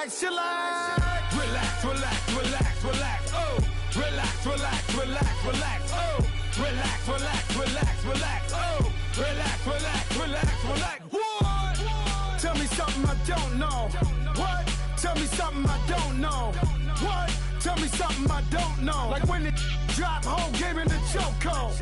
chillax, chillax. Relax, relax, relax, relax. Oh, relax, relax, relax, relax. Oh, relax, relax, relax, relax. Oh, relax, relax, relax, relax. What? Tell me something I don't know. What? Tell me something I don't know. What? Tell me something I don't know. Like when it drop, whole game in the chokehold.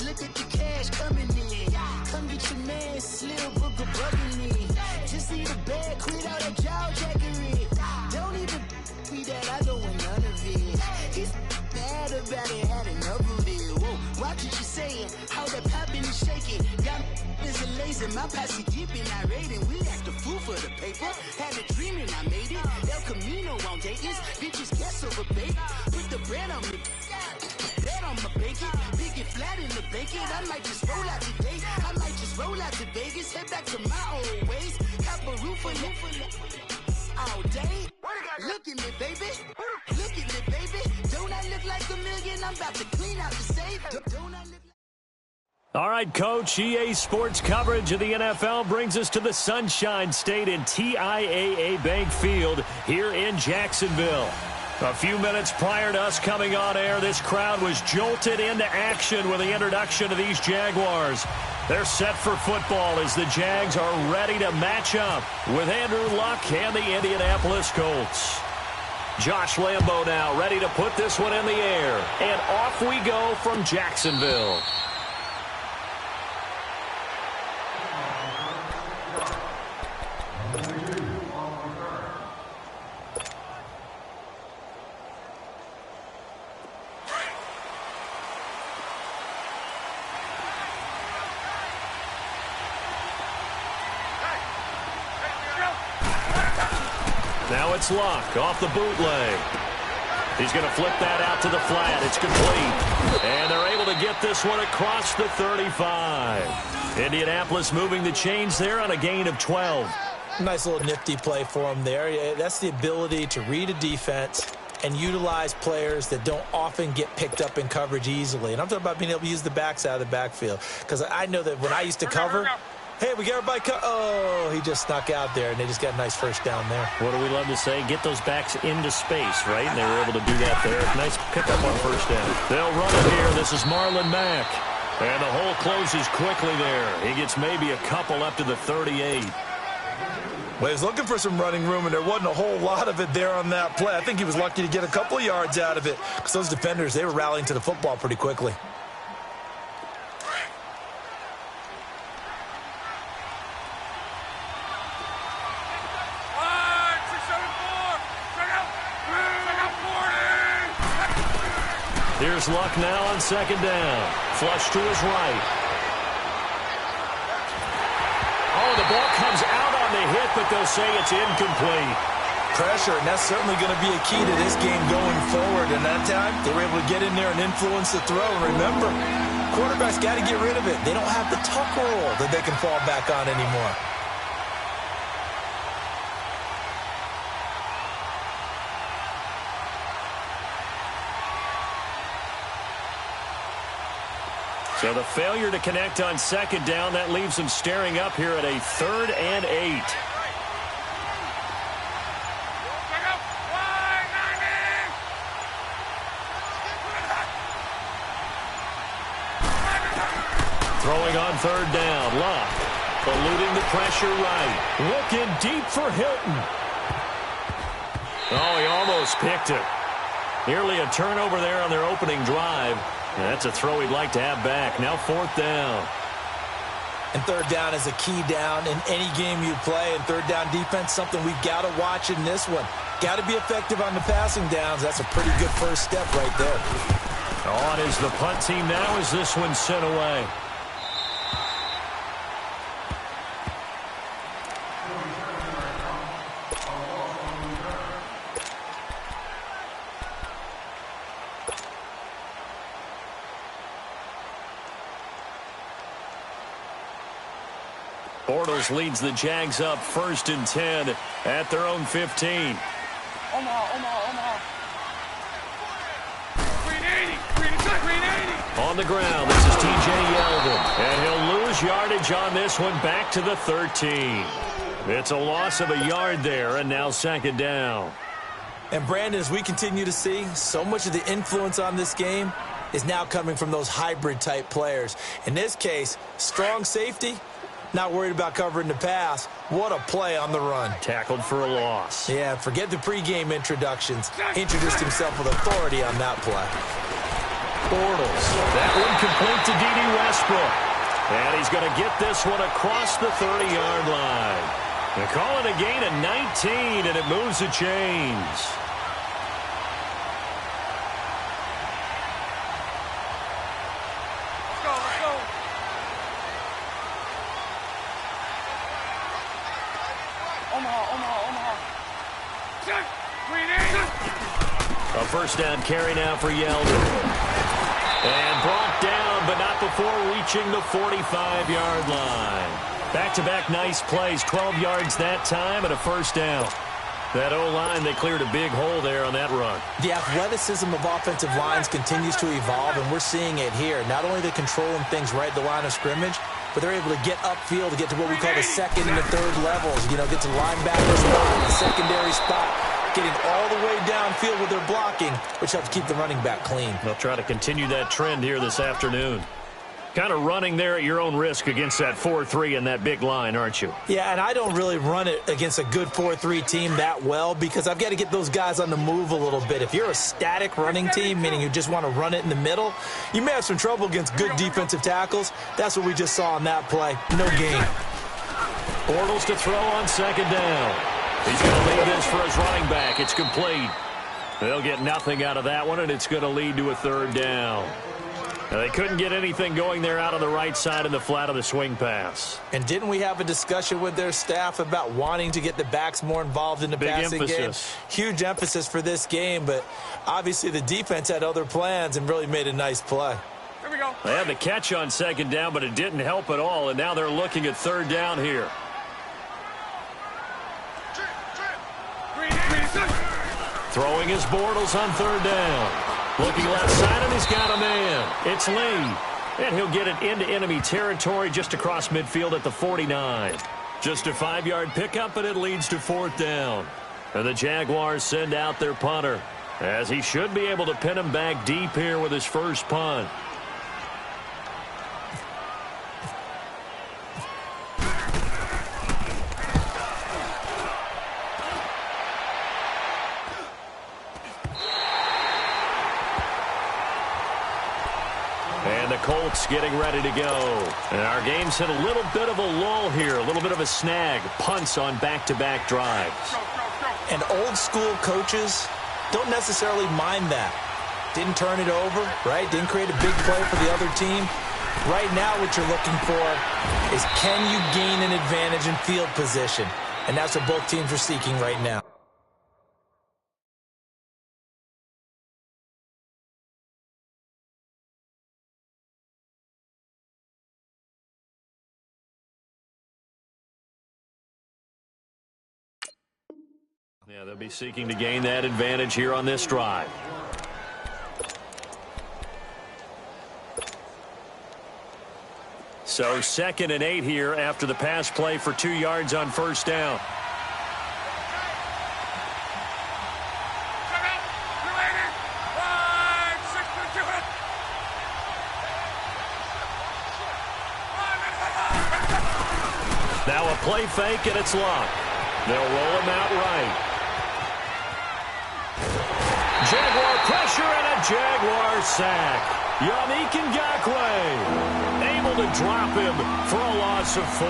Look at the cash coming in. Come get your man, Slim Booker bugging me. Just see the bag, quit all that jaw jackery. Don't even be that, I don't want none of it. He's bad about it, had enough of it. Whoa, watch what you saying, how that poppin' and shaking. Got is a laser, my posse deep and I raiding. We act a fool for the paper. Had a dream and I made it. El Camino on Dayton's, bitches guess over bait. Put the bread on me. That on my bacon, big and flat in the bacon. I might just roll out today. I might just roll out to Vegas, head back to my old ways. Have a roof all day. Look at me, baby. Look at me, baby. Don't I look like a million? I'm about to clean out the safe. Don't I look like... All right, Coach, EA Sports coverage of the NFL brings us to the Sunshine State in TIAA Bank Field here in Jacksonville. A few minutes prior to us coming on air, this crowd was jolted into action with the introduction of these Jaguars. They're set for football as the Jags are ready to match up with Andrew Luck and the Indianapolis Colts. Josh Lambo now ready to put this one in the air. And off we go from Jacksonville. Now it's Luck off the bootleg. He's going to flip that out to the flat. It's complete. And they're able to get this one across the 35. Indianapolis moving the chains there on a gain of 12. Nice little nifty play for him there. That's the ability to read a defense and utilize players that don't often get picked up in coverage easily. And I'm talking about being able to use the backs out of the backfield. Because I know that when I used to cover... Hey, we got everybody oh, he just snuck out there, and they just got a nice first down there. What do we love to say? Get those backs into space, right? And they were able to do that there. Nice pickup on first down. They'll run it here. This is Marlon Mack. And the hole closes quickly there. He gets maybe a couple up to the 38. Well, he was looking for some running room, and there wasn't a whole lot of it there on that play. I think he was lucky to get a couple of yards out of it because those defenders, they were rallying to the football pretty quickly. Here's Luck now on second down. Flush to his right. Oh, the ball comes out on the hit, but they'll say it's incomplete. Pressure, and that's certainly going to be a key to this game going forward. And that time, they were able to get in there and influence the throw. And remember, quarterbacks got to get rid of it. They don't have the tuck roll that they can fall back on anymore. So the failure to connect on second down, that leaves them staring up here at a 3rd and 8. Throwing on 3rd down, Luck. Eluding the pressure right. Looking deep for Hilton. Oh, he almost picked it. Nearly a turnover there on their opening drive. That's a throw he'd like to have back. Now 4th down. And 3rd down is a key down in any game you play. And 3rd down defense, something we've got to watch in this one. Got to be effective on the passing downs. That's a pretty good first step right there. On is the punt team now as this one's sent away. Bortles leads the Jags up 1st and 10 at their own 15. Omaha. Green 80. On the ground, this is T.J. Yeldon. And he'll lose yardage on this one back to the 13. It's a loss of a yard there, and now 2nd down. And Brandon, as we continue to see, so much of the influence on this game is now coming from those hybrid-type players. In this case, strong safety, not worried about covering the pass. What a play on the run. Tackled for a loss. Yeah, forget the pregame introductions. Introduced himself with authority on that play. Bortles. That one complete to D.D. Westbrook. And he's going to get this one across the 30-yard line. They call it a gain of 19, and it moves the chains. A 1st down carry now for Yeldon. And brought down, but not before reaching the 45-yard line. Back-to-back nice plays, 12 yards that time and a 1st down. That O-line, they cleared a big hole there on that run. The athleticism of offensive lines continues to evolve, and we're seeing it here. Not only are they controlling things right at the line of scrimmage, but they're able to get upfield to get to what we call the 2nd and the 3rd levels. You know, get to linebacker spot, the secondary spot, getting all the way downfield with their blocking, which helps keep the running back clean. They'll try to continue that trend here this afternoon. Kind of running there at your own risk against that 4-3 and that big line, aren't you? Yeah, and I don't really run it against a good 4-3 team that well because I've got to get those guys on the move a little bit. If you're a static running team, meaning you just want to run it in the middle, you may have some trouble against good defensive tackles. That's what we just saw on that play. No gain. Bortles to throw on 2nd down. He's going to lead this for his running back. It's complete. They'll get nothing out of that one, and it's going to lead to a 3rd down. Now, they couldn't get anything going there out on the right side in the flat of the swing pass. And didn't we have a discussion with their staff about wanting to get the backs more involved in the passing game? Huge emphasis for this game, but obviously the defense had other plans and really made a nice play. Here we go. They had the catch on 2nd down, but it didn't help at all, and now they're looking at 3rd down here. Throwing his Bortles on 3rd down. Looking left side, and he's got a man. It's Lee. And he'll get it into enemy territory just across midfield at the 49. Just a 5-yard pickup, and it leads to 4th down. And the Jaguars send out their punter, as he should be able to pin him back deep here with his first punt. And the Colts getting ready to go. And our game's hit a little bit of a lull here, a little bit of a snag. Punts on back-to-back drives. And old-school coaches don't necessarily mind that. Didn't turn it over, right? Didn't create a big play for the other team. Right now what you're looking for is can you gain an advantage in field position? And that's what both teams are seeking right now. Yeah, they'll be seeking to gain that advantage here on this drive. So 2nd and 8 here after the pass play for 2 yards on 1st down. Now a play fake, and it's locked. They'll roll him out right. Jaguar pressure and a Jaguar sack. Yannick Ngakoue able to drop him for a loss of 4.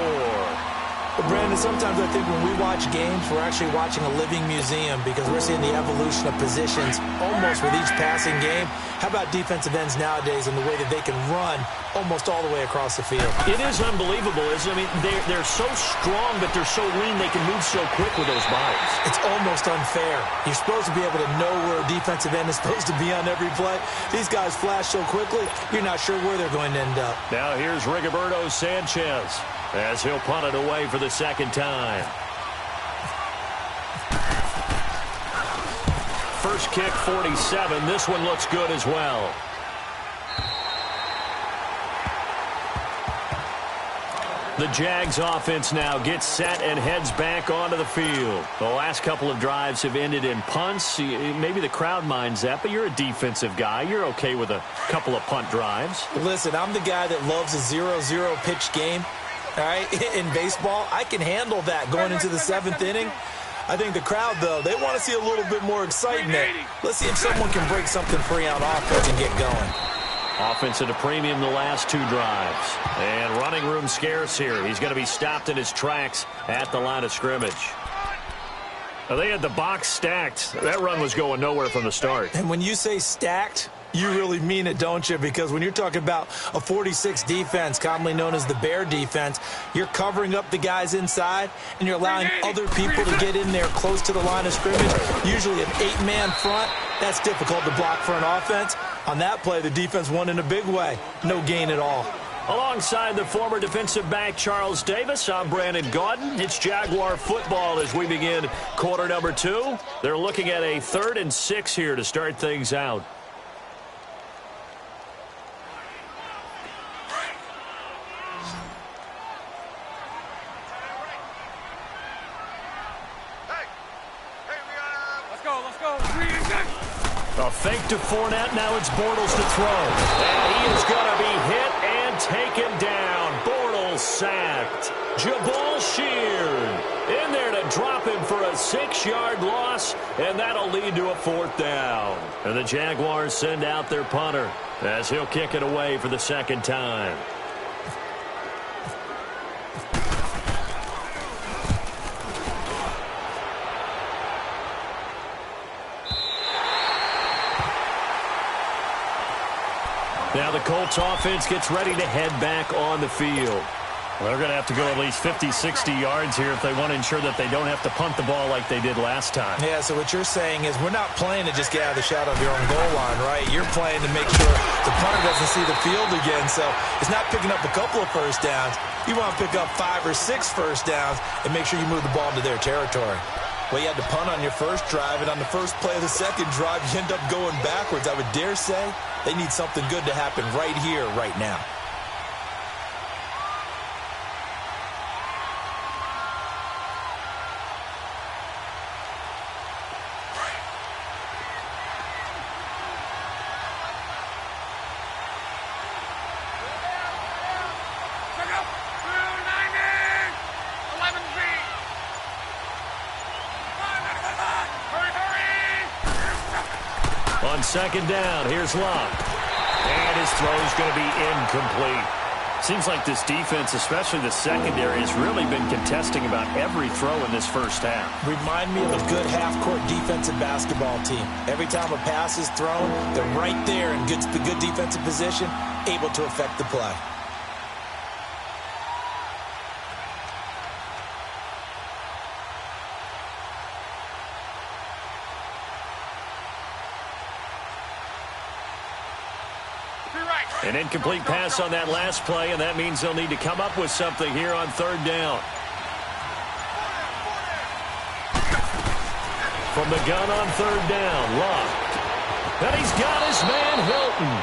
Well, Brandon, sometimes I think when we watch games, we're actually watching a living museum because we're seeing the evolution of positions almost with each passing game. How about defensive ends nowadays and the way that they can run almost all the way across the field? It is unbelievable, isn't it? I mean, they're so strong, but they're so lean, they can move so quick with those bodies. It's almost unfair. You're supposed to be able to know where a defensive end is supposed to be on every play. These guys flash so quickly, you're not sure where they're going to end up. Now here's Rigoberto Sanchez as he'll punt it away for the second time. First kick, 47. This one looks good as well. The Jags offense now gets set and heads back onto the field. The last couple of drives have ended in punts. Maybe the crowd minds that, but you're a defensive guy. You're okay with a couple of punt drives. Listen, I'm the guy that loves a 0-0 pitch game. All right, in baseball, I can handle that going into the 7th inning. I think the crowd, though, they want to see a little bit more excitement. Let's see if someone can break something free on offense and get going. Offense at a premium the last 2 drives. And running room scarce here. He's going to be stopped in his tracks at the line of scrimmage. Now, they had the box stacked. That run was going nowhere from the start. And when you say stacked, you really mean it, don't you? Because when you're talking about a 46 defense, commonly known as the Bear defense, you're covering up the guys inside, and you're allowing other people to get in there close to the line of scrimmage, usually an 8-man front. That's difficult to block for an offense. On that play, the defense won in a big way. No gain at all. Alongside the former defensive back Charles Davis, I'm Brandon Gaudin. It's Jaguar football as we begin quarter number 2. They're looking at a 3rd and 6 here to start things out. A fake to Fournette. Now it's Bortles to throw. And he is going to be hit and taken down. Bortles sacked. Jabal Sheard in there to drop him for a 6-yard loss, and that'll lead to a 4th down. And the Jaguars send out their punter as he'll kick it away for the 2nd time. Now the Colts offense gets ready to head back on the field. Well, they're going to have to go at least 50, 60 yards here if they want to ensure that they don't have to punt the ball like they did last time. Yeah, so what you're saying is we're not playing to just get out of the shadow of your own goal line, right? You're playing to make sure the punter doesn't see the field again. So it's not picking up a couple of first downs. You want to pick up 5 or 6 first downs and make sure you move the ball into their territory. Well, you had to punt on your first drive, and on the first play of the second drive, you end up going backwards. I would dare say they need something good to happen right here, right now. On 2nd down, here's Locke. And his throw is going to be incomplete. Seems like this defense, especially the secondary, has really been contesting about every throw in this first half. Remind me of a good half-court defensive basketball team. Every time a pass is thrown, they're right there in good defensive position, able to affect the play. An incomplete pass on that last play, and that means they'll need to come up with something here on 3rd down. From the gun on 3rd down, Locke. And he's got his man, Hilton.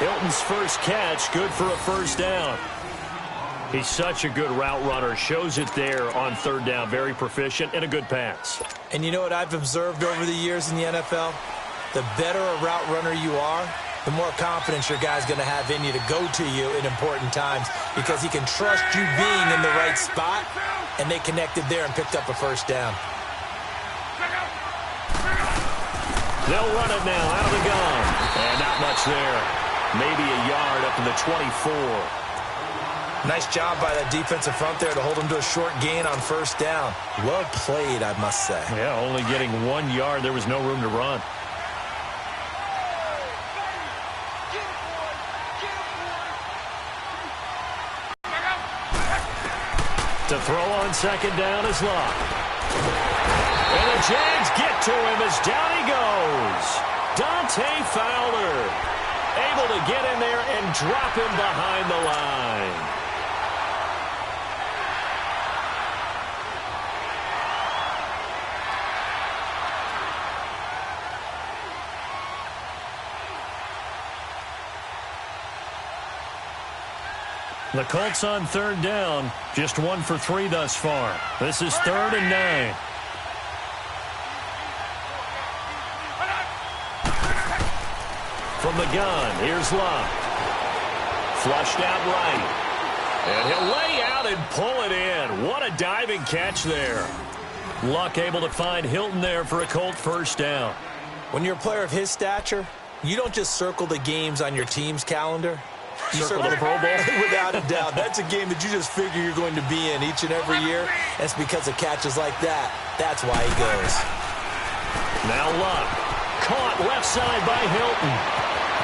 Hilton's first catch, good for a 1st down. He's such a good route runner. Shows it there on 3rd down. Very proficient and a good pass. And you know what I've observed over the years in the NFL? The better a route runner you are, the more confidence your guy's going to have in you to go to you in important times because he can trust you being in the right spot, and they connected there and picked up a 1st down. They'll run it now out of the gun, and not much there. maybe a yard up to the 24. Nice job by that defensive front there to hold him to a short gain on first down. Well played, I must say. Yeah, only getting 1 yard. There was no room to run. To throw on second down is Locke. And the Jags get to him as down he goes. Dante Fowler able to get in there and drop him behind the line. The Colts on third down, just 1 for 3 thus far. This is 3rd and 9. From the gun, here's Locke. Flushed out right. And he'll lay out and pull it in. What a diving catch there. Luck able to find Hilton there for a Colt first down. When you're a player of his stature, you don't just circle the games on your team's calendar. You circle the Pro Bowl? Without a doubt. That's a game that you just figure you're going to be in each and every year. And it's because of catches like that. That's why he goes. Now Luck. Caught left side by Hilton.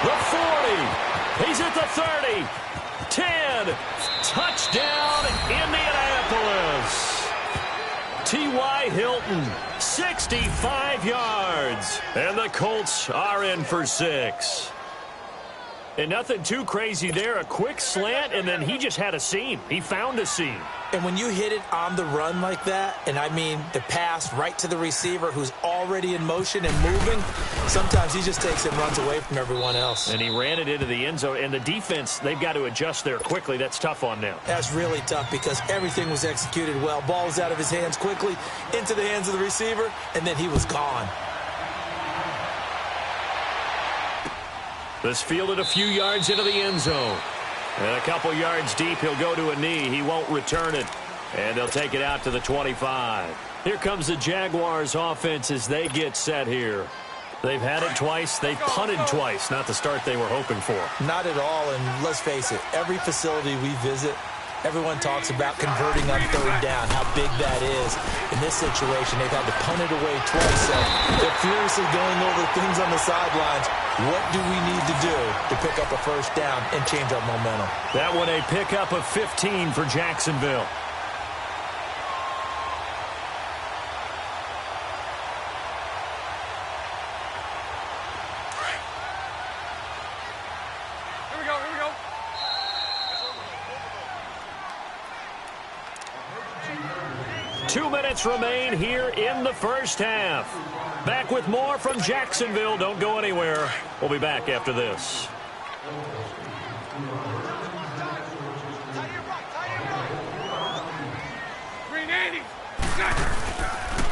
The 40. He's at the 30. 10. Touchdown, Indianapolis. T.Y. Hilton, 65 yards. And the Colts are in for 6. And nothing too crazy there. A quick slant, and then he just had a seam. He found a seam. And when you hit it on the run like that, and I mean the pass right to the receiver who's already in motion and moving, sometimes he just takes it and runs away from everyone else. And he ran it into the end zone. And the defense, they've got to adjust there quickly. That's tough on them. That's really tough because everything was executed well. Ball was out of his hands quickly, into the hands of the receiver, and then he was gone. This fielded a few yards into the end zone. And a couple yards deep, he'll go to a knee. He won't return it. And they'll take it out to the 25. Here comes the Jaguars offense as they get set here. They've had it twice. They've punted twice. Not the start they were hoping for. Not at all, and let's face it, every facility we visit, everyone talks about converting on third down, how big that is. In this situation, they've had to punt it away twice, so they're furiously going over things on the sidelines. What do we need to do to pick up a first down and change our momentum? That one a pickup of 15 for Jacksonville. Here we go, here we go. 2 minutes remain here in the first half. Back with more from Jacksonville. Don't go anywhere. We'll be back after this.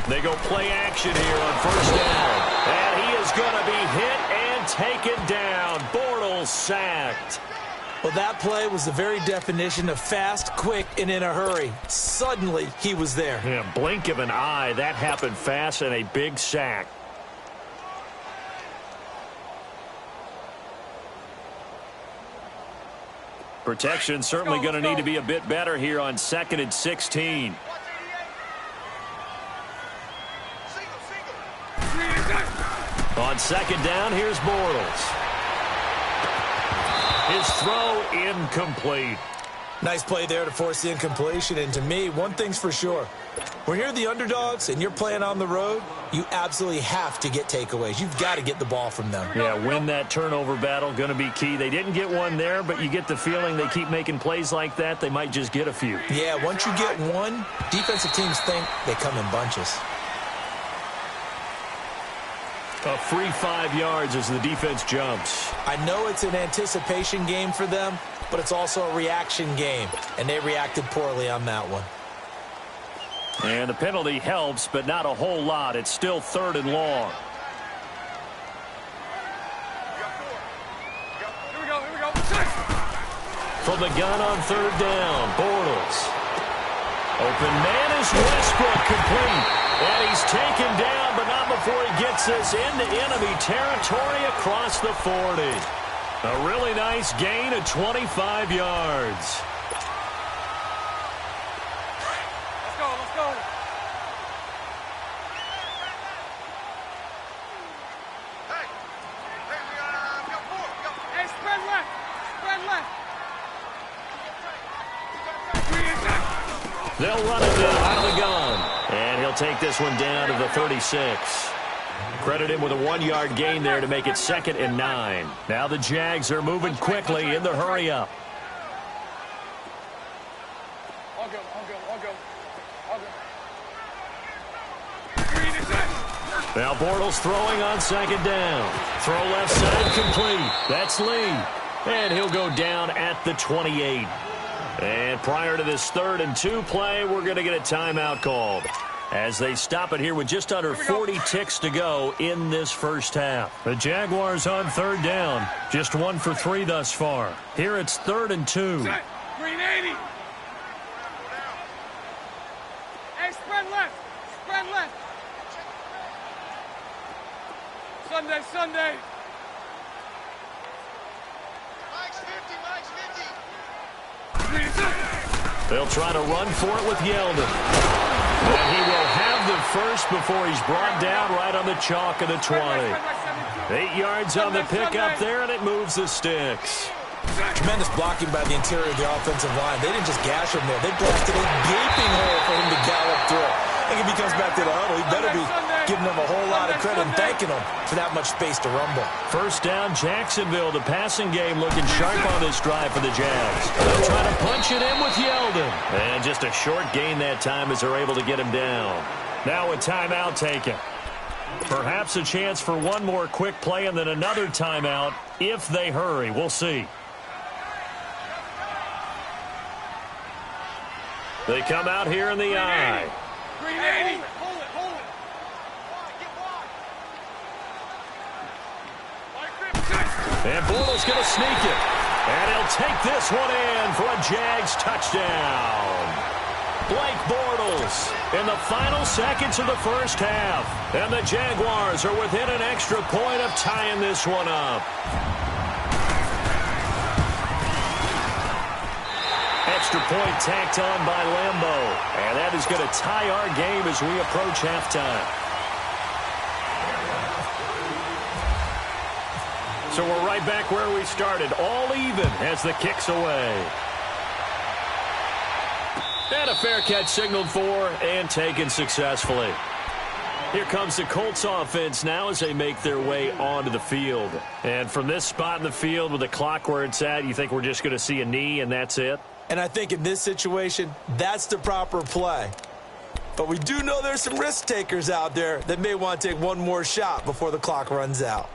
They go play action here on first down. And he is going to be hit and taken down. Bortles sacked. Well, that play was the very definition of fast, quick, and in a hurry. Suddenly, he was there. Yeah, blink of an eye. That happened fast and a big sack. Protection certainly going to need to be a bit better here on 2nd and 16. On second down, here's Bortles. His throw incomplete. Nice play there to force the incompletion. And to me, one thing's for sure. When you're the underdogs and you're playing on the road, you absolutely have to get takeaways. You've got to get the ball from them. Yeah, win that turnover battle, going to be key. They didn't get one there, but you get the feeling they keep making plays like that, they might just get a few. Yeah, once you get one, defensive teams think they come in bunches. A free 5 yards as the defense jumps. I know it's an anticipation game for them, but it's also a reaction game, and they reacted poorly on that one. And the penalty helps, but not a whole lot. It's still 3rd and long. Here we go, here we go. From the gun on 3rd down, Bortles. Open man is Westbrook, complete. And he's taken down, but not before he gets us into enemy territory across the 40. A really nice gain of 25 yards. Let's go, let's go. Hey, we got 4. Hey, spread left. Spread left. They'll run it out of the gun. And he'll take this one down to the 36. Credit him with a 1-yard gain there to make it 2nd and 9. Now the Jags are moving quickly in the hurry-up. I'll go. Now Bortles throwing on 2nd down. Throw left side complete. That's Lee. And he'll go down at the 28. And prior to this 3rd and 2 play, we're going to get a timeout called, as they stop it here with just under 40 ticks to go in this first half. The Jaguars on 3rd down. Just 1 for 3 thus far. Here it's 3rd and 2. Green 80. Hey, spread left. Spread left. Sunday. Mike's 50. They'll try to run for it with Yeldon. And he will have the first before he's brought down right on the chalk of the 20. 8 yards on the pickup there, and it moves the sticks. Tremendous blocking by the interior of the offensive line. They didn't just gash him there. They blasted a gaping hole for him to gallop through. I think if he comes back to the huddle, he better be giving them a whole lot of credit and thanking them for that much space to rumble. First down, Jacksonville. The passing game looking sharp on this drive for the Jags. They'll try to punch it in with Yeldon. And just a short gain that time as they're able to get him down. Now a timeout taken. Perhaps a chance for one more quick play and then another timeout if they hurry. We'll see. They come out here in the eye. Green 80. Hold it. And Bortles going to sneak it. And he'll take this one in for a Jags touchdown. Blake Bortles in the final seconds of the first half. And the Jaguars are within an extra point of tying this one up. Extra point tacked on by Lambeau. And that is going to tie our game as we approach halftime. So we're right back where we started, all even as the kick's away. And a fair catch signaled for and taken successfully. Here comes the Colts offense now as they make their way onto the field. And from this spot in the field with the clock where it's at, you think we're just going to see a knee and that's it? And I think in this situation, that's the proper play. But we do know there's some risk takers out there that may want to take one more shot before the clock runs out.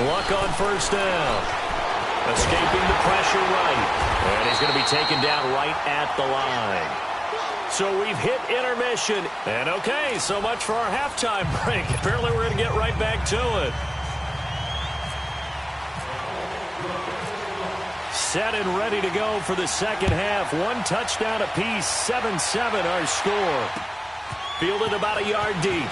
Luck on first down. Escaping the pressure right. And he's going to be taken down right at the line. So we've hit intermission. And okay, so much for our halftime break. Apparently we're going to get right back to it. Set and ready to go for the second half. One touchdown apiece. 7-7 our score. Fielded about a yard deep.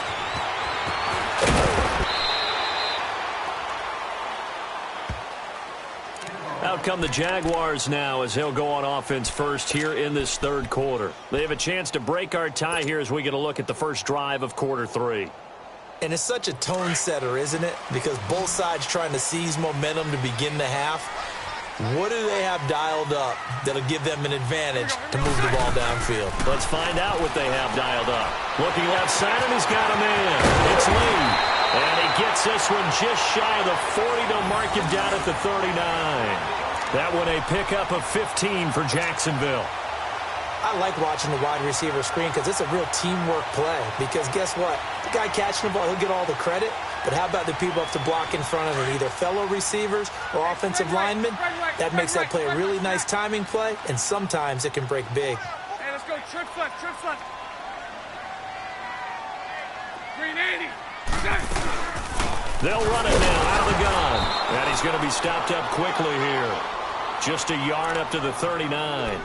Out come the Jaguars now as they'll go on offense first here in this third quarter. They have a chance to break our tie here as we get a look at the first drive of quarter three. And it's such a tone setter, isn't it? Because both sides trying to seize momentum to begin the half. What do they have dialed up that'll give them an advantage to move the ball downfield? Let's find out what they have dialed up. Looking left side, and he's got a man. It's Lee. And he gets this one just shy of the 40 to mark him down at the 39. That one a pickup of 15 for Jacksonville. I like watching the wide receiver screen because it's a real teamwork play. Because guess what? The guy catching the ball, he'll get all the credit. But how about the people up to block in front of him, either fellow receivers or offensive linemen? That makes that play a really nice timing play, and sometimes it can break big. Hey, let's go. Trips left. They'll run it now out of the gun. And he's going to be stopped up quickly here. Just a yard up to the 39.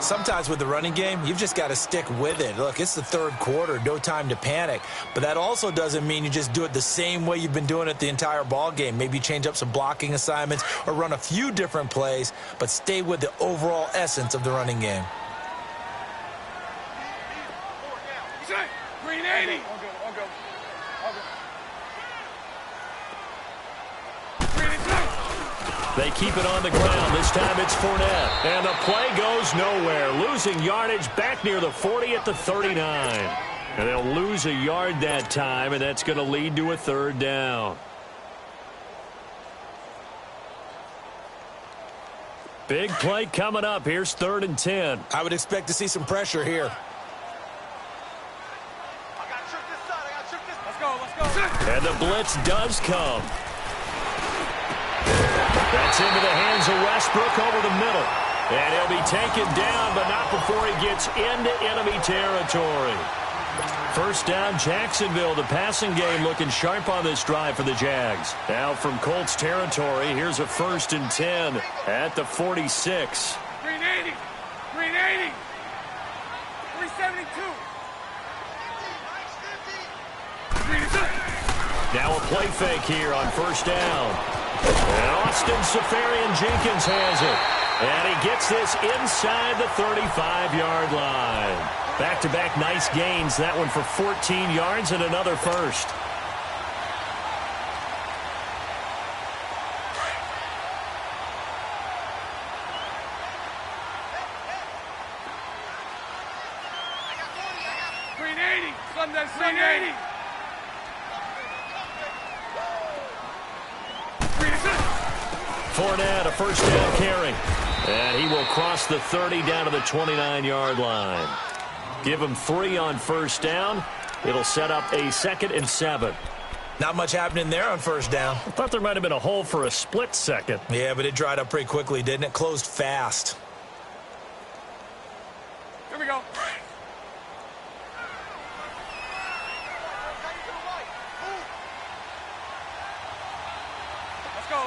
Sometimes with the running game, you've just got to stick with it. Look, it's the third quarter, no time to panic. But that also doesn't mean you just do it the same way you've been doing it the entire ball game. Maybe change up some blocking assignments or run a few different plays, but stay with the overall essence of the running game. Green 80. They keep it on the ground. This time it's Fournette. And the play goes nowhere. Losing yardage back near the 40 at the 39. And they'll lose a yard that time, and that's going to lead to a third down. Big play coming up. Here's 3rd and 10. I would expect to see some pressure here. And the blitz does come. That's into the hands of Westbrook over the middle. And he'll be taken down, but not before he gets into enemy territory. First down, Jacksonville. The passing game looking sharp on this drive for the Jags. Now from Colts territory, here's a 1st and 10 at the 46. Green 80. Green 80. 372. Now a play fake here on first down. And Austin Seferian-Jenkins has it. And he gets this inside the 35-yard line. Back-to-back nice gains. That one for 14 yards and another first. Green 80. Sunday, Green 80. Fournette, a first down carry. And he will cross the 30 down to the 29-yard line. Give him 3 on first down. It'll set up a 2nd and 7. Not much happening there on first down. I thought there might have been a hole for a split second. Yeah, but it dried up pretty quickly, didn't it? Closed fast. Here we go. Let's go.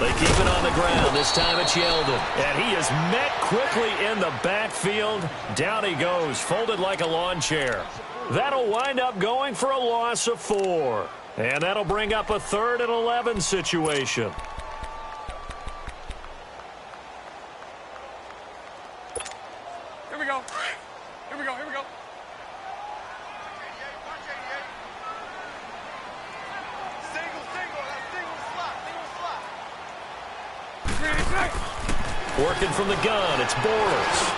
They keep it on the ground. This time it's Yeldon. And he is met quickly in the backfield. Down he goes, folded like a lawn chair. That'll wind up going for a loss of 4. And that'll bring up a 3rd and 11 situation. Here we go. Here we go. Here we go. Working from the gun, it's Bortles.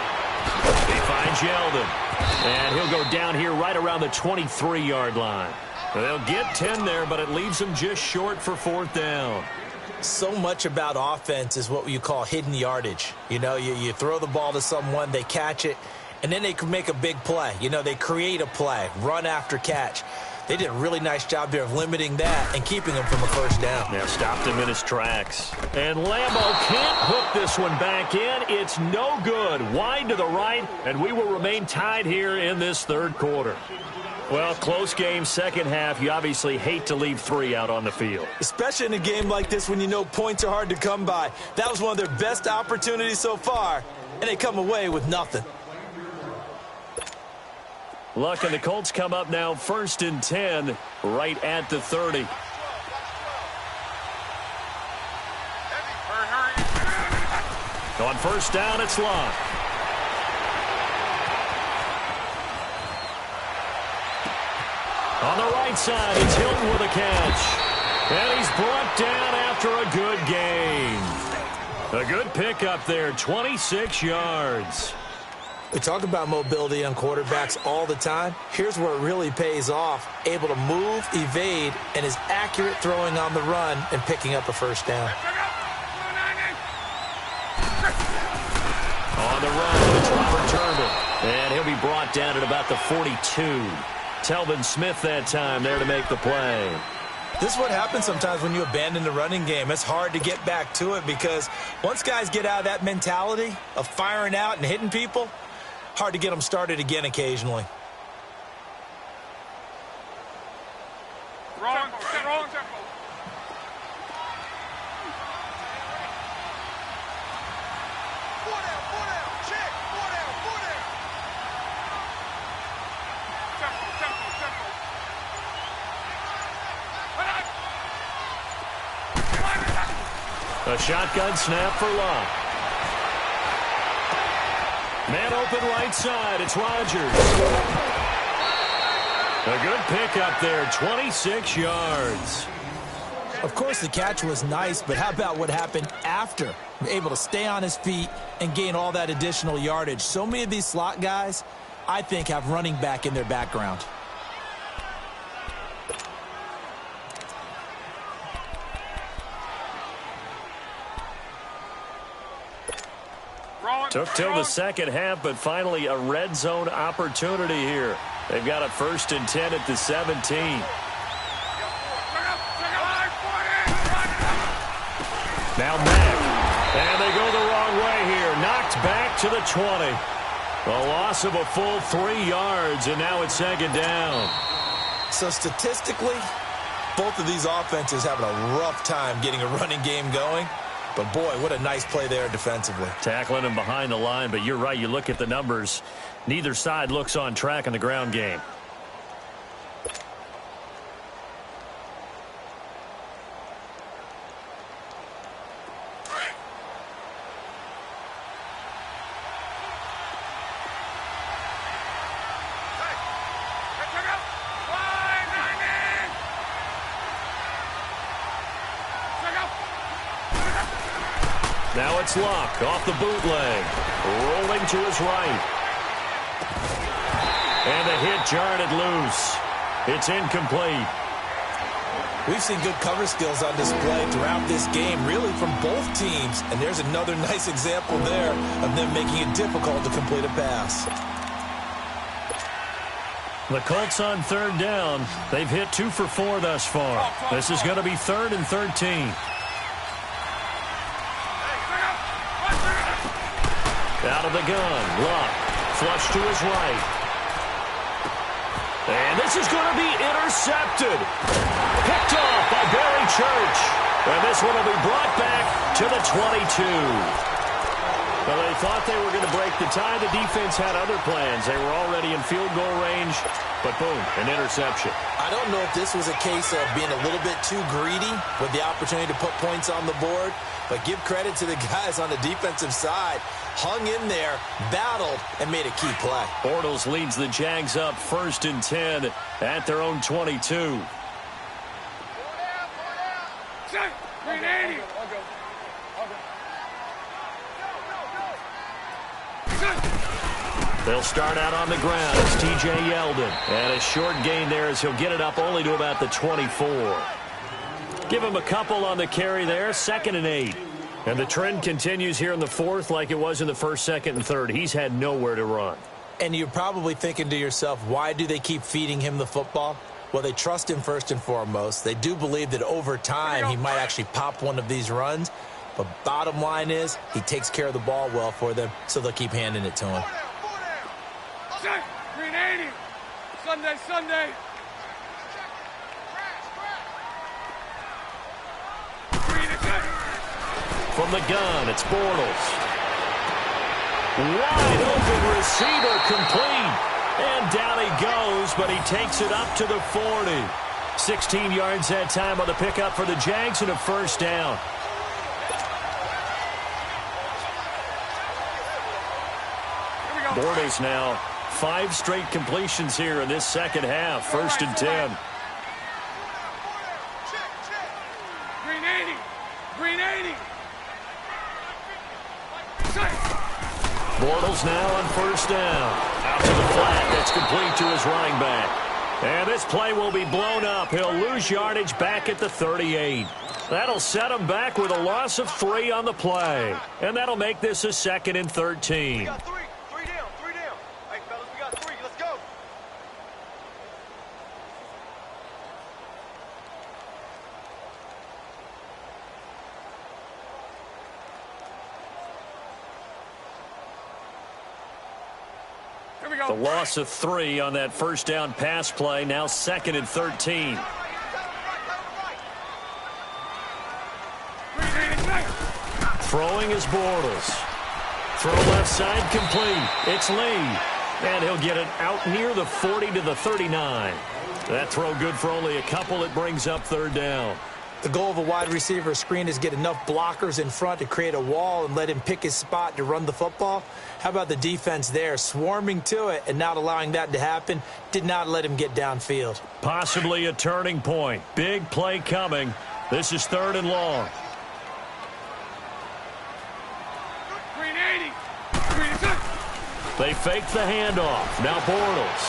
He finds Yeldon. And he'll go down here right around the 23-yard line. They'll get 10 there, but it leaves them just short for 4th down. So much about offense is what you call hidden yardage. You know, you throw the ball to someone, they catch it, and then they can make a big play. You know, they create a play, run after catch. They did a really nice job there of limiting that and keeping him from a first down. Yeah, stopped him in his tracks. And Lambo can't hook this one back in. It's no good. Wide to the right, and we will remain tied here in this 3rd quarter. Well, close game, second half. You obviously hate to leave 3 out on the field. Especially in a game like this when you know points are hard to come by. That was one of their best opportunities so far, and they come away with nothing. Luck and the Colts come up now 1st and 10 right at the 30. On first down, it's Luck. On the right side, it's Hilton with a catch. And he's brought down after a good gain. A good pickup there, 26 yards. We talk about mobility on quarterbacks all the time. Here's where it really pays off. Able to move, evade, and is accurate throwing on the run and picking up a first down. On the run, it's Robert Turnbull. And he'll be brought down at about the 42. Telvin Smith that time there to make the play. This is what happens sometimes when you abandon the running game. It's hard to get back to it because once guys get out of that mentality of firing out and hitting people, hard to get them started again occasionally. Wrong tempo. Four down. Check. Four down. Tempo. A shotgun snap for Love. Man open right side. It's Rodgers. A good pickup there. 26 yards. Of course, the catch was nice, but how about what happened after? Able to stay on his feet and gain all that additional yardage. So many of these slot guys, I think, have running back in their background. Took till the second half, but finally a red zone opportunity here. They've got a 1st and 10 at the 17. Now Mack. And they go the wrong way here. Knocked back to the 20. A loss of a full 3 yards, and now it's 2nd down. So statistically, both of these offenses having a rough time getting a running game going. But, boy, what a nice play there defensively. Tackling him behind the line, but you're right. You look at the numbers. Neither side looks on track in the ground game. Now it's Luck off the bootleg. Rolling to his right. And the hit jarred it loose. It's incomplete. We've seen good cover skills on display throughout this game, really from both teams. And there's another nice example there of them making it difficult to complete a pass. The Colts on 3rd down. They've hit 2 for 4 thus far. This is going to be 3rd and 13. Out of the gun, Luck, flush to his right. And this is going to be intercepted. Picked off by Barry Church. And this one will be brought back to the 22. Well, they thought they were going to break the tie. The defense had other plans. They were already in field goal range, but boom, an interception. I don't know if this was a case of being a little bit too greedy with the opportunity to put points on the board, but give credit to the guys on the defensive side. Hung in there, battled, and made a key play. Bortles leads the Jags up 1st and 10 at their own 22. They'll start out on the ground. It's T.J. Yeldon. And a short gain there as he'll get it up only to about the 24. Give him a couple on the carry there. 2nd and 8. And the trend continues here in the 4th like it was in the 1st, 2nd, and 3rd. He's had nowhere to run. And you're probably thinking to yourself, why do they keep feeding him the football? Well, they trust him first and foremost. They do believe that over time he might actually pop one of these runs. But bottom line is he takes care of the ball well for them, so they'll keep handing it to him. Green 80. Sunday. From the gun, it's Bortles. Wide open receiver, complete. And down he goes, but he takes it up to the 40. 16 yards that time on the pickup for the Jags and a 1st down. Bortles now 5 straight completions here in this 2nd half. 1st and 10. Green 80. Bortles now on 1st down. Out to the flat. That's complete to his running back. And this play will be blown up. He'll lose yardage back at the 38. That'll set him back with a loss of 3 on the play. And that'll make this a 2nd and 13. We got 3 down. Hey, fellas, we got 3. Let's go. The loss of 3 on that 1st down pass play. Now 2nd and 13. Throwing is Bortles. Throw left side complete. It's Lee. And he'll get it out near the 40 to the 39. That throw good for only a couple. It brings up third down. The goal of a wide receiver screen is get enough blockers in front to create a wall and let him pick his spot to run the football. How about the defense there, swarming to it and not allowing that to happen? Did not let him get downfield. Possibly a turning point. Big play coming. This is third and long. They fake the handoff. Now Bortles.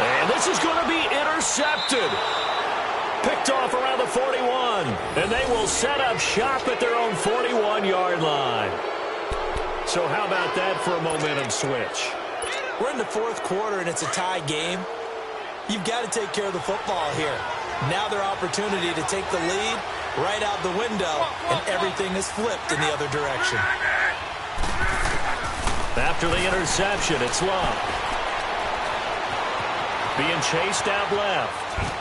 And this is going to be intercepted. Picked off around the 41. And they will set up shop at their own 41-yard line. So how about that for a momentum switch? We're in the fourth quarter, and it's a tie game. You've got to take care of the football here. Now their opportunity to take the lead right out the window, and everything is flipped in the other direction. After the interception, it's Love. Being chased out left.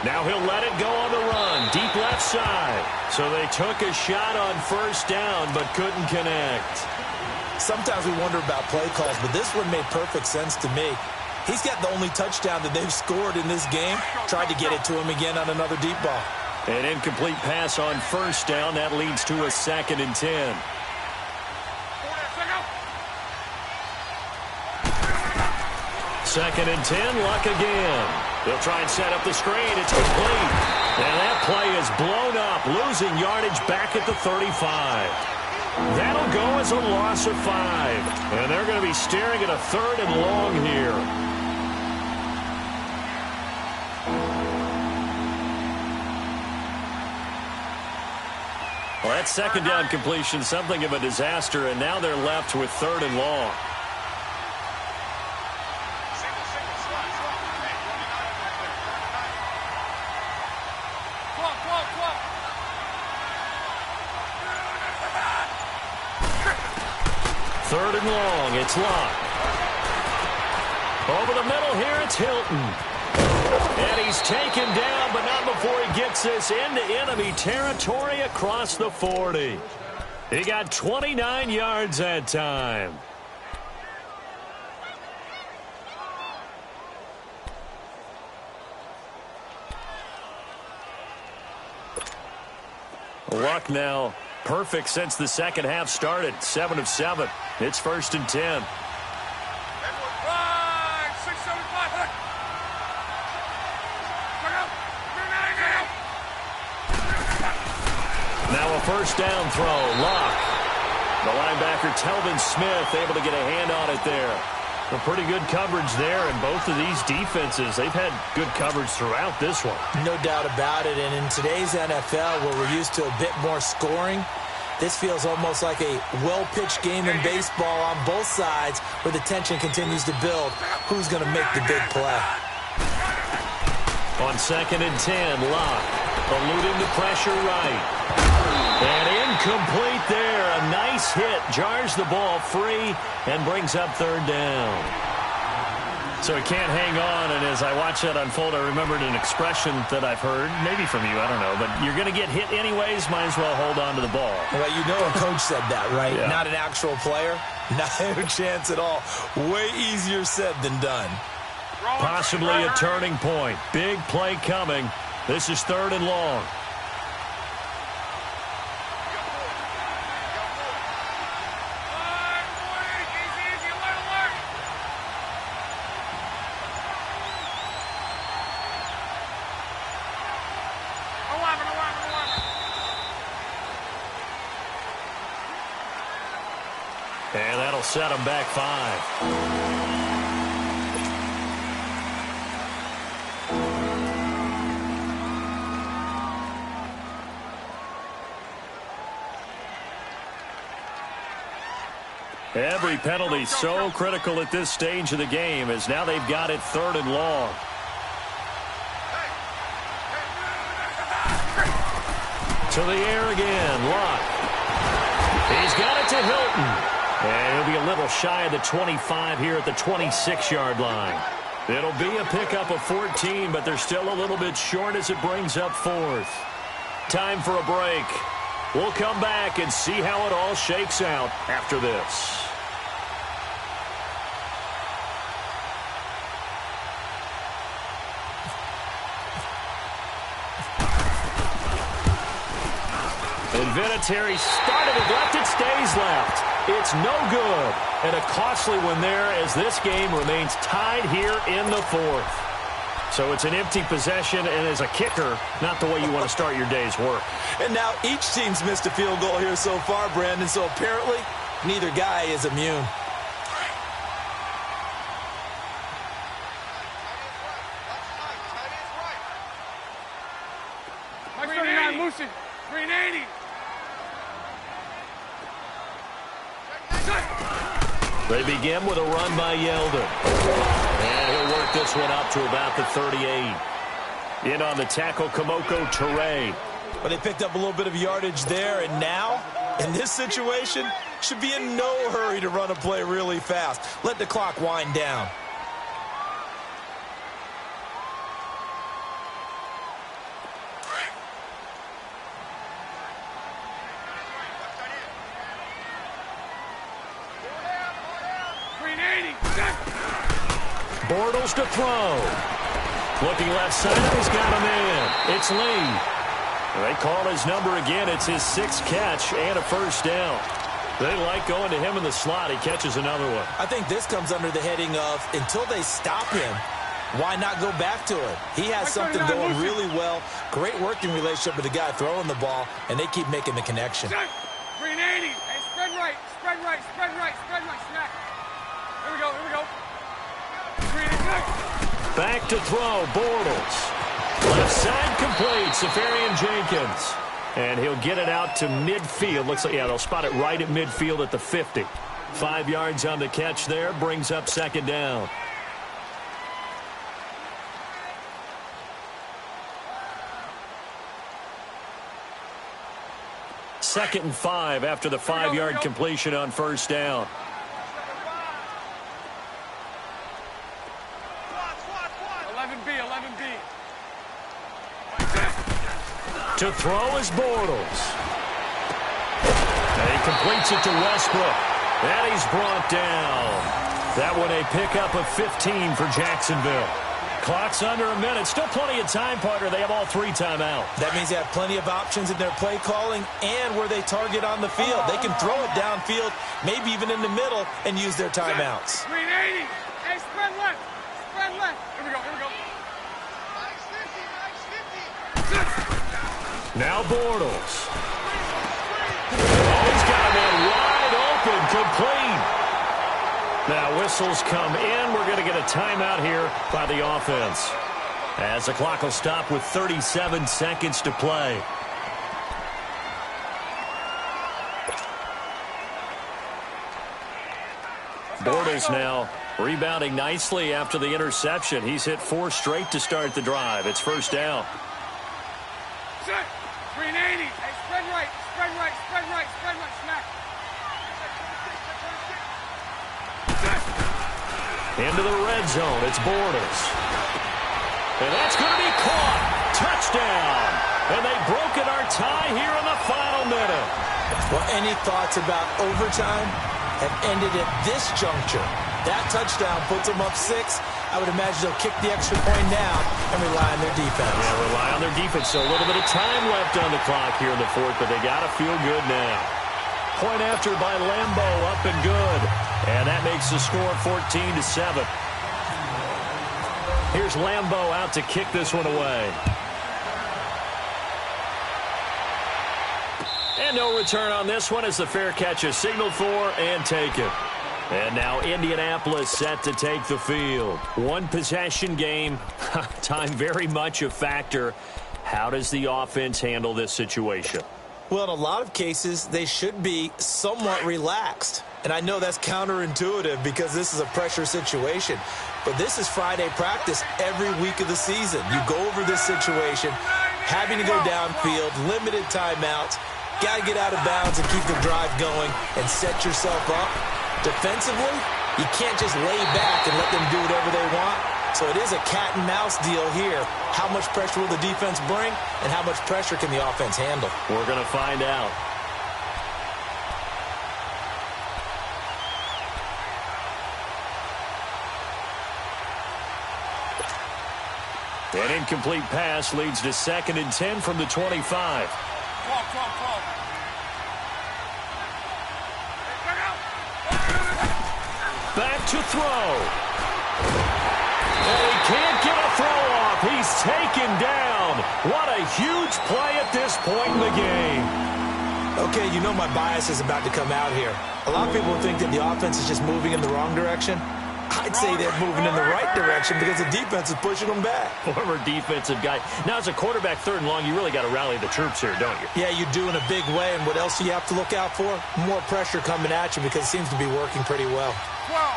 Now he'll let it go on the run. Deep left side. So they took a shot on first down, but couldn't connect. Sometimes we wonder about play calls, but this one made perfect sense to me. He's got the only touchdown that they've scored in this game. Tried to get it to him again on another deep ball. An incomplete pass on first down. That leads to a 2nd and 10. Second and 10, Luck again. They'll try and set up the screen. It's complete. And that play is blown up, losing yardage back at the 35. That'll go as a loss of 5. And they're going to be staring at a third and long here. Well, that second down completion, something of a disaster, and now they're left with third and long. Third and long, it's Locke. Over the middle here, it's Hilton. And he's taken down, but not before he gets this into enemy territory across the 40. He got 29 yards that time. Luck now perfect since the second half started. 7 of 7. It's 1st and 10. Now a first down throw. Locke. The linebacker, Telvin Smith, able to get a hand on it there. A pretty good coverage there, and both of these defenses, they've had good coverage throughout this one. No doubt about it, and in today's NFL, where we're used to a bit more scoring, this feels almost like a well-pitched game in baseball on both sides, where the tension continues to build. Who's going to make the big play? On 2nd and 10, Locke eluding the pressure right. And incomplete there. A nice hit. Jars the ball free and brings up third down. So he can't hang on, and as I watch that unfold, I remembered an expression that I've heard, maybe from you, I don't know, but you're going to get hit anyways, might as well hold on to the ball. Well, you know a coach said that, right? Yeah. Not an actual player. Not a chance at all. Way easier said than done. Possibly a turning point. Big play coming. This is 3rd and long. And that'll set them back 5. Every penalty so critical at this stage of the game, as now they've got it 3rd and long. To the air again, Locke. He's got it to Hilton. And he'll be a little shy of the 25 here at the 26-yard line. It'll be a pickup of 14, but they're still a little bit short as it brings up 4th. Time for a break. We'll come back and see how it all shakes out after this. And Vinatieri started it left. It stays left. It's no good. And a costly one there as this game remains tied here in the fourth. So it's an empty possession, and as a kicker, not the way you want to start your day's work. And now each team's missed a field goal here so far, Brandon, so apparently neither guy is immune. Lucy, 380. They begin with a run by Yeldon. And he'll work this one up to about the 38. In on the tackle, Kamoko Toure. But they picked up a little bit of yardage there, and now, in this situation, should be in no hurry to run a play really fast. Let the clock wind down. Bortles to throw. Looking left side, he's got him in. It's Lee. They call his number again. It's his 6th catch and a first down. They like going to him in the slot. He catches another one. I think this comes under the heading of until they stop him, why not go back to it? He has something going really well. Great working relationship with the guy throwing the ball, and they keep making the connection. 380. Hey, spread right, spread right, spread right, spread right, snack. Here we go, here we go. Back to throw, Bortles. Left side complete, Safarian Jenkins. And he'll get it out to midfield. Looks like, yeah, they'll spot it right at midfield at the 50. 5 yards on the catch there, brings up second down. Second and 5 after the 5-yard completion on first down. To throw is Bortles. And he completes it to Westbrook. And he's brought down. That one a pickup of 15 for Jacksonville. Clock's under a minute. Still plenty of time, partner. They have all 3 timeouts. That means they have plenty of options in their play calling and where they target on the field. They can throw it downfield, maybe even in the middle, and use their timeouts. 380. Hey, spread left. Spread left. Here we go, here we go. Now Bortles. Oh, he's got him in wide open, complete. Now whistles come in. We're going to get a timeout here by the offense, as the clock will stop with 37 seconds to play. Bortles now rebounding nicely after the interception. He's hit 4 straight to start the drive. It's first down. 380. Hey, spread right, spread right, spread right, spread right, smack. Into the red zone. It's Bortles. And that's going to be caught. Touchdown. And they've broken our tie here in the final minute. Well, any thoughts about overtime have ended at this juncture. That touchdown puts them up 6. I would imagine they'll kick the extra point now and rely on their defense. Yeah, rely on their defense. So a little bit of time left on the clock here in the fourth, but they got to feel good now. Point after by Lambo, up and good. And that makes the score 14-7. Here's Lambo out to kick this one away. And no return on this one as the fair catch is signaled for and taken. And now Indianapolis set to take the field. 1 possession game. Time very much a factor. How does the offense handle this situation? Well, in a lot of cases, they should be somewhat relaxed. And I know that's counterintuitive because this is a pressure situation. But this is Friday practice every week of the season. You go over this situation, having to go downfield, limited timeouts, got to get out of bounds and keep the drive going and set yourself up. Defensively, you can't just lay back and let them do whatever they want. So it is a cat and mouse deal here. How much pressure will the defense bring, and how much pressure can the offense handle? We're going to find out. An incomplete pass leads to 2nd and 10 from the 25. Back to throw. And he can't get a throw off. He's taken down. What a huge play at this point in the game. Okay, you know my bias is about to come out here. A lot of people think that the offense is just moving in the wrong direction. I'd say they're moving in the right direction because the defense is pushing them back. Former defensive guy. Now, as a quarterback 3rd and long, you really got to rally the troops here, don't you? Yeah, you do in a big way. And what else do you have to look out for? More pressure coming at you because it seems to be working pretty well. 12.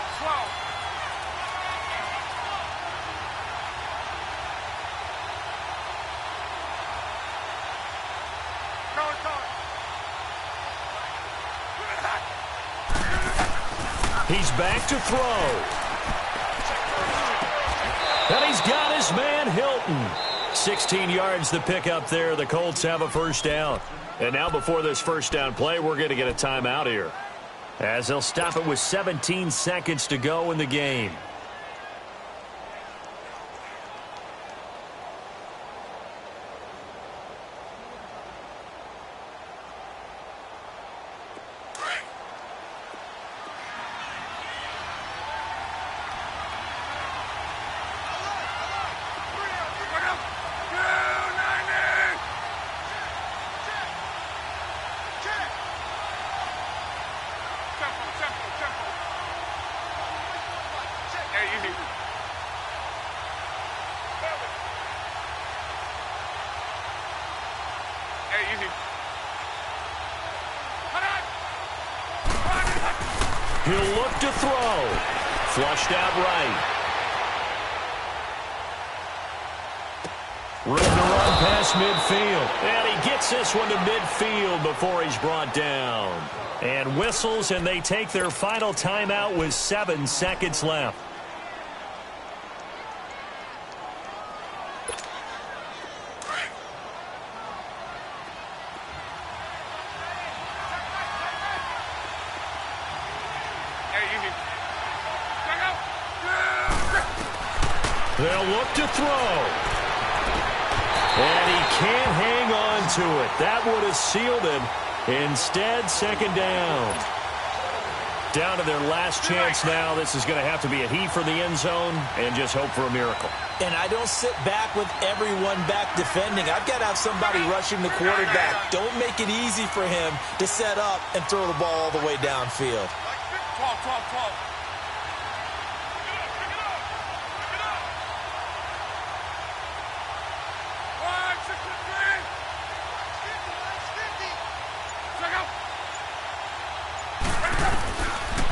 He's back to throw. And he's got his man, Hilton. 16 yards to pick up there. The Colts have a first down. And now before this first down play, we're going to get a timeout here, as they'll stop it with 17 seconds to go in the game. He'll look to throw. Flushed out right. Room to run past midfield. And he gets this one to midfield before he's brought down. And whistles, and they take their final timeout with 7 seconds left. They'll look to throw. And he can't hang on to it. That would have sealed him. Instead, 2nd down. Down to their last chance now. This is going to have to be a heave for the end zone and just hope for a miracle. And I don't sit back with everyone back defending. I've got to have somebody rushing the quarterback. Don't make it easy for him to set up and throw the ball all the way downfield. 12.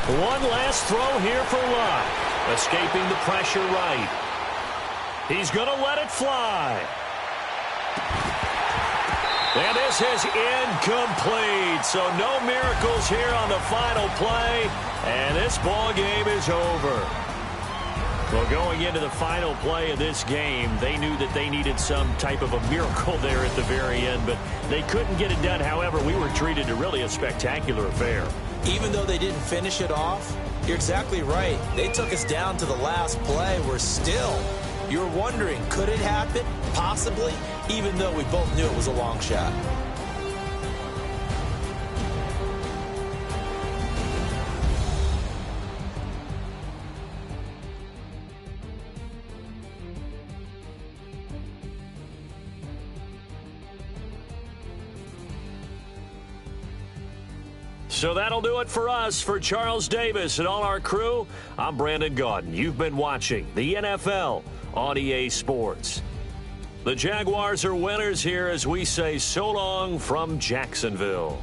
One last throw here for Luck. Escaping the pressure right. He's going to let it fly. And this is incomplete. So no miracles here on the final play. And this ball game is over. Well, going into the final play of this game, they knew that they needed some type of a miracle there at the very end, but they couldn't get it done. However, we were treated to really a spectacular affair. Even though they didn't finish it off, you're exactly right. They took us down to the last play. We're still, you're wondering, could it happen? Possibly, even though we both knew it was a long shot. So that'll do it for us. For Charles Davis and all our crew, I'm Brandon Gaudin. You've been watching the NFL on EA Sports. The Jaguars are winners here as we say so long from Jacksonville.